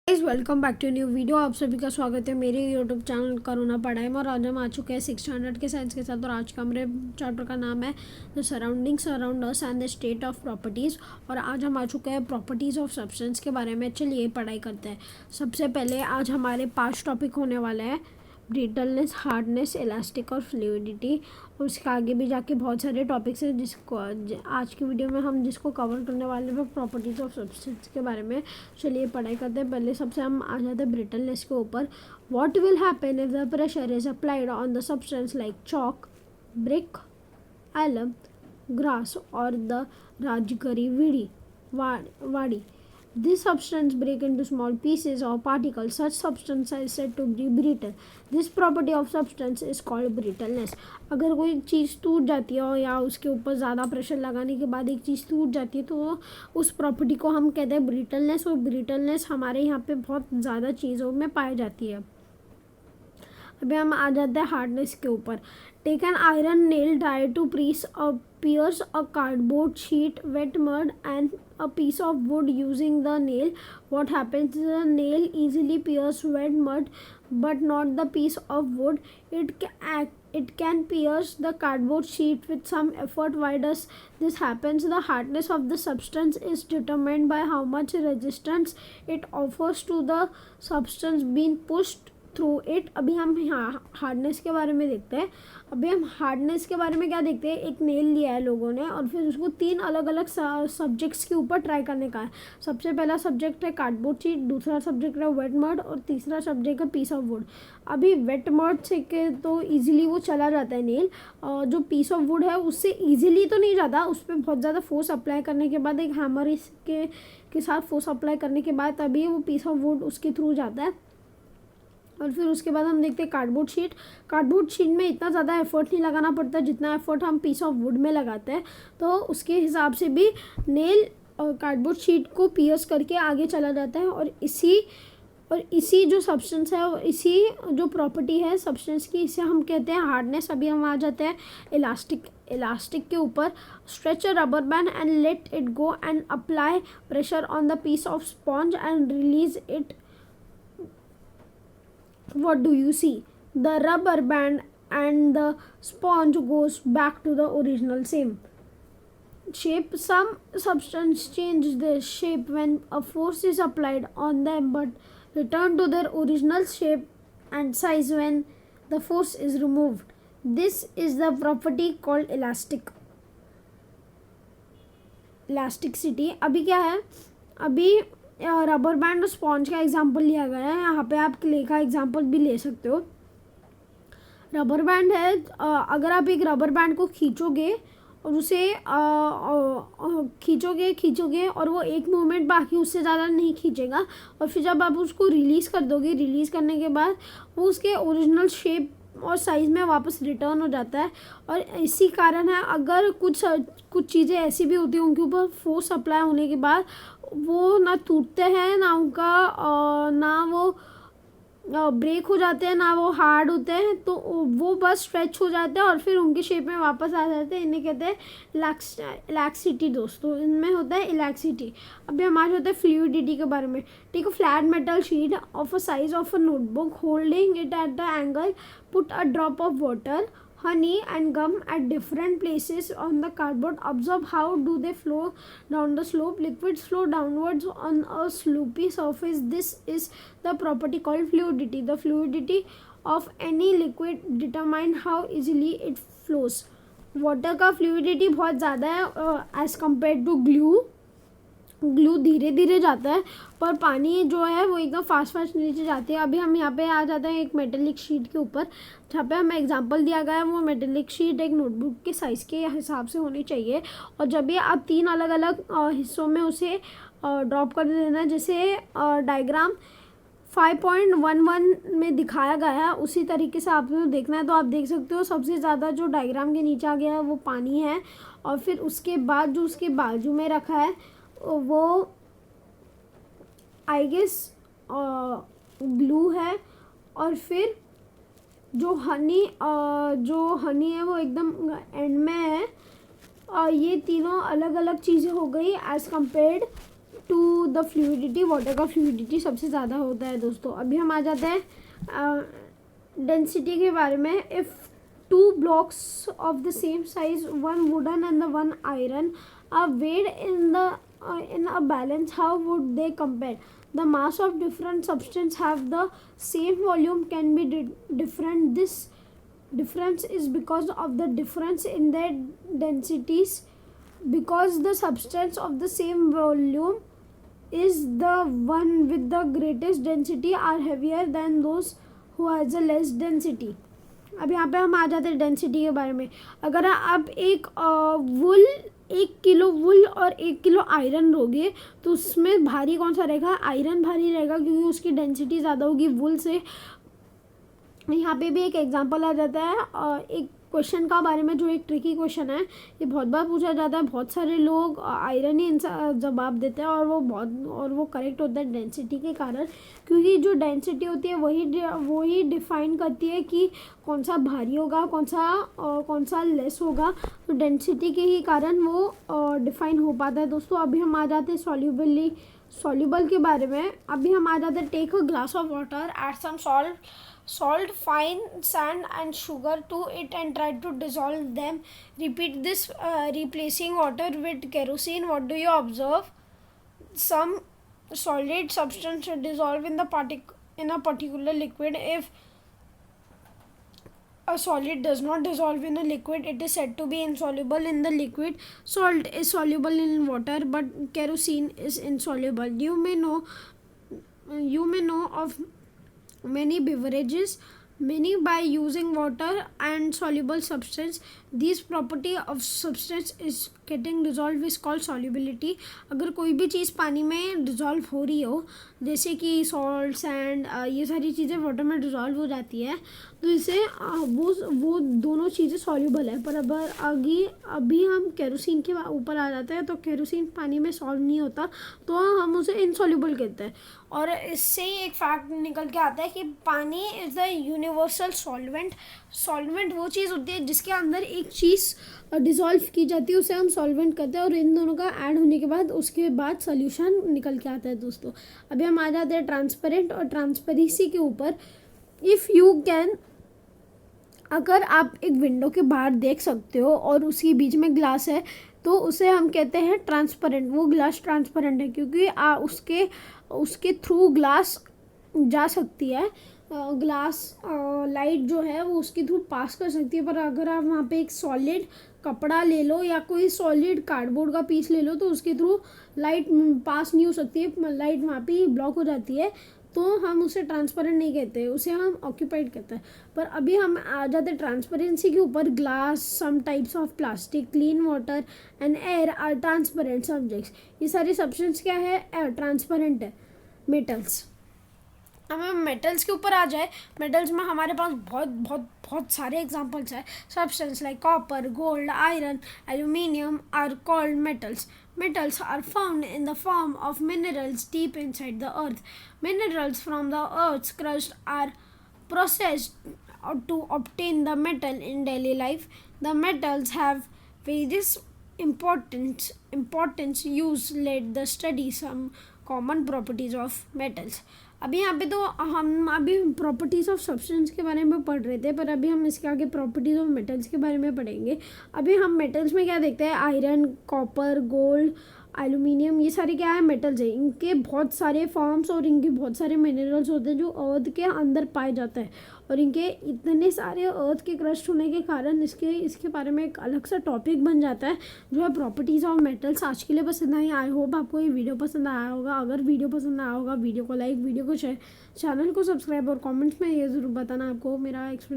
Welcome back to new video. आप सभी का स्वागत है मेरे यूट्यूब चैनल करुणा पढ़ाई में। और आज हम आ चुके हैं 600 के साइंस के साथ। और आज का हमारे चैप्टर का नाम है the surroundings around us and the state of properties. और आज हम आ चुके हैं प्रॉपर्टीज़ ऑफ सब्सटेंस के बारे में। चलिए पढ़ाई करते हैं। सबसे पहले आज हमारे 5 टॉपिक होने वाले हैं, ब्रिटलनेस, हार्डनेस, इलास्टिक और फ्लूइडिटी। और उसके आगे भी जाके बहुत सारे टॉपिक्स हैं जिसको आज की वीडियो में हम जिसको कवर करने वाले हैं प्रॉपर्टीज़ ऑफ सब्सटेंस के बारे में। चलिए पढ़ाई करते हैं। पहले सबसे हम आ जाते हैं ब्रिटलनेस के ऊपर। What will happen if the pressure is applied on the substance like chalk, brick, alum, grass और द राजगरी वाड़ी. This substance break into small pieces or particles. Such substance is said to be brittle. This property of substance is called brittleness. अगर कोई चीज़ टूट जाती है या उसके ऊपर ज़्यादा प्रेशर लगाने के बाद एक चीज़ टूट जाती है तो उस प्रॉपर्टी को हम कहते हैं ब्रिटलनेस। और ब्रिटलनेस हमारे यहाँ पे बहुत ज़्यादा चीज़ों में पाई जाती है। अभी हम आ जाते हैं हार्डनेस के ऊपर। Take an iron nail try to pierce a cardboard sheet, wet mud and a piece of wood using the nail. What happens? The nail easily pierces wet mud but not the piece of wood. It can pierce the cardboard sheet with some effort. Why does this happen? The hardness of the substance is determined by how much resistance it offers to the substance being pushed through it. अभी हम hardness के बारे में देखते हैं। अभी हम hardness के बारे में क्या देखते हैं, एक नेल लिया है लोगों ने और फिर उसको 3 अलग अलग सब्जेक्ट्स के ऊपर ट्राई करने का है। सबसे पहला सब्जेक्ट है कार्डबोर्ड शीट, दूसरा सब्जेक्ट है वेट मड और तीसरा सब्जेक्ट है पीस ऑफ वुड। अभी वेट मड से के तो ईजिली वो चला जाता है नेल, और जो पीस ऑफ वुड है उससे ईजिली तो नहीं जाता, उस पर बहुत ज़्यादा फोर्स अप्लाई करने के बाद, एक हैमर के साथ फोर्स अप्लाई करने के बाद तभी वो पीस ऑफ वुड उसके थ्रू जाता है। और फिर उसके बाद हम देखते हैं कार्डबोर्ड शीट। कार्डबोर्ड शीट में इतना ज़्यादा एफर्ट नहीं लगाना पड़ता जितना एफर्ट हम पीस ऑफ वुड में लगाते हैं, तो उसके हिसाब से भी नेल और कार्डबोर्ड शीट को पियर्स करके आगे चला जाता है। और इसी जो सब्सटेंस है और इसी जो प्रॉपर्टी है सब्सटेंस की, इसे हम कहते हैं हार्डनेस। अभी हम आ जाते हैं इलास्टिक के ऊपर। Stretch a rubber band and let it go and apply pressure on the piece of sponge and release it. What do you see? The rubber band and the sponge goes back to the original same shape. Some substance change their shape when a force is applied on them but return to their original shape and size when the force is removed. This is the property called elasticity. अभी क्या है, अभी rubber band और sponge का example लिया गया है। यहाँ पे आप क्ले का एग्जांपल भी ले सकते हो। रबर बैंड है, अगर आप एक रबर बैंड को खींचोगे और उसे खींचोगे और वो एक मूवमेंट बाकी उससे ज़्यादा नहीं खींचेगा, और फिर जब आप उसको रिलीज़ कर दोगे, रिलीज़ करने के बाद वो उसके ओरिजिनल शेप और साइज़ में वापस रिटर्न हो जाता है। और इसी कारण है, अगर कुछ चीज़ें ऐसी भी होती हैं उनके ऊपर फोर्स अप्लाई होने के बाद वो ना टूटते हैं, ना वो ब्रेक हो जाते हैं, ना वो हार्ड होते हैं, तो वो बस स्ट्रेच हो जाते हैं और फिर उनके शेप में वापस आ जाते हैं। इन्हें कहते हैं इलैक्सिटी दोस्तों, इनमें होता है इलैक्सिटी। अभी हमारे होता है फ्लूइडिटी के बारे में। Take a flat metal sheet of a size of a notebook, holding it at the angle, put a drop of water, honey and gum at different places on the cardboard. Observe how do they flow down the slope. Liquids flow downwards on a slopey surface. This is the property called fluidity. The fluidity of any liquid determine how easily it flows. Water का fluidity बहुत ज़्यादा है as compare to glue धीरे धीरे जाता है, पर पानी जो है वो एकदम फास्ट नीचे जाती है। अभी हम यहाँ पे आ जाते हैं एक मेटेलिक शीट के ऊपर, जहाँ पे हमें एग्जांपल दिया गया है वो मेटेलिक शीट एक नोटबुक के साइज़ के हिसाब से होनी चाहिए। और जब ये आप 3 अलग अलग हिस्सों में उसे ड्रॉप कर देना है, जैसे डायग्राम 5.11 में दिखाया गया है उसी तरीके से आपको देखना है। तो आप देख सकते हो सबसे ज़्यादा जो डायग्राम के नीचे आ गया है वो पानी है, और फिर उसके बाद जो उसके बाजू में रखा है वो आई गेस ग्लू है, और फिर जो हनी है वो एकदम एंड में है। ये तीनों अलग अलग चीज़ें हो गई as compared to the fluidity, water का फ्लूइडिटी सबसे ज़्यादा होता है दोस्तों। अभी हम आ जाते हैं डेंसिटी के बारे में। If two blocks of the same size, one wooden and the one iron, are weighed in a balance, how would they compare? The mass of different substance have the same volume can be different. This difference is because of the difference in their densities. Because the substance of the same volume is the one with the greatest density are heavier than those who has a less density. अब यहाँ पे हम आ जाते हैं density के बारे में। अगर आप एक वुल 1 किलो वुल और 1 किलो आयरन लोगे तो उसमें भारी कौन सा रहेगा? आयरन भारी रहेगा, क्योंकि उसकी डेंसिटी ज़्यादा होगी वुल से। यहाँ पे भी एक एग्जांपल आ जाता है एक क्वेश्चन का बारे में, जो एक ट्रिकी क्वेश्चन है। ये बहुत बार पूछा जाता है, बहुत सारे लोग आयरन ही जवाब देते हैं और वो करेक्ट होता है डेंसिटी के कारण, क्योंकि जो डेंसिटी होती है वही डिफाइन करती है कि कौन सा भारी होगा, कौन सा लेस होगा। तो डेंसिटी के ही कारण वो डिफाइन हो पाता है दोस्तों। अभी हम आ जाते हैं सॉल्यूबल के बारे में। अभी हम आ जाते हैं, take a glass of water, add some salt, fine sand and sugar to it and try to dissolve them. Repeat this, replacing water with kerosene. What do you observe? Some solid substance dissolve in a particular liquid. If a solid does not dissolve in a liquid, it is said to be insoluble in the liquid. Salt is soluble in water, but kerosene is insoluble. You may know of many beverages, many by using water and soluble substance. This property of substance is getting dissolved is called solubility. अगर कोई भी चीज़ पानी में dissolve हो रही हो, जैसे कि सॉल्ट, सैंड, ये सारी चीज़ें वाटर में डिज़ोल्व हो जाती है, तो इससे वो दोनों चीज़ें सॉल्यूबल है। पर अभी हम केरोसिन के ऊपर आ जाते हैं, तो केरोसिन पानी में सॉल्व नहीं होता, तो हम उसे इनसॉल्यूबल कहते हैं। और इससे एक फैक्ट निकल के आता है कि पानी इज़ द यूनिवर्सल सॉल्वेंट वो चीज़ होती है जिसके अंदर एक चीज़ डिज़ोल्व की जाती है, उसे हम सॉल्वेंट कहते हैं। और इन दोनों का ऐड होने के बाद उसके बाद सोल्यूशन निकल के आता है दोस्तों। अभी हम आ जाते हैं ट्रांसपेरेंट और ट्रांसपेरेंसी के ऊपर। इफ़ यू कैन, अगर आप एक विंडो के बाहर देख सकते हो और उसके बीच में ग्लास है, तो उसे हम कहते हैं ट्रांसपेरेंट। वो ग्लास ट्रांसपेरेंट है क्योंकि उसके थ्रू ग्लास जा सकती है। ग्लास लाइट जो है वो उसके थ्रू पास कर सकती है। पर अगर आप वहाँ पे एक सॉलिड कपड़ा ले लो या कोई सॉलिड कार्डबोर्ड का पीस ले लो, तो उसके थ्रू लाइट पास नहीं हो सकती है, लाइट वहाँ पे ब्लॉक हो जाती है, तो हम उसे ट्रांसपेरेंट नहीं कहते, उसे हम ऑक्यूपाइड कहते हैं। पर अभी हम आ जाते हैं ट्रांसपेरेंसी के ऊपर। Glass, some types of plastic, clean water and air are transparent subjects. ये सारी सब्सटेंस क्या है? ट्रांसपेरेंट है। मेटल्स, अब हम मेटल्स के ऊपर आ जाए। मेटल्स में हमारे पास बहुत सारे एग्जांपल्स हैं। Substance like copper, gold, iron, aluminium are called metals. Metals are found in the form of minerals deep inside the earth. Minerals from the earth's crust are processed to obtain the metal in daily life. The metals have various importance use. Let the study some common properties of metals. अभी यहाँ पे तो हम अभी properties of substance के बारे में पढ़ रहे थे, पर अभी हम इसके आगे प्रॉपर्टीज़ ऑफ मेटल्स के बारे में पढ़ेंगे। अभी हम मेटल्स में क्या देखते हैं? आयरन, कॉपर, गोल्ड, एल्यूमिनियम, ये सारे क्या है? मेटल्स है। इनके बहुत सारे फॉर्म्स और इनके बहुत सारे मिनरल्स होते हैं जो अर्थ के अंदर पाए जाते हैं, और इनके इतने सारे अर्थ के क्रस्ट होने के कारण इसके बारे में एक अलग सा टॉपिक बन जाता है जो है प्रॉपर्टीज़ ऑफ मेटल्स। आज के लिए बस इतना ही। आई होप आपको ये वीडियो पसंद आया होगा। अगर वीडियो पसंद आया होगा, वीडियो को लाइक, वीडियो को शेयर, चैनल को सब्सक्राइब और कमेंट्स में ये ज़रूर बताना आपको मेरा एक्सपीरियंस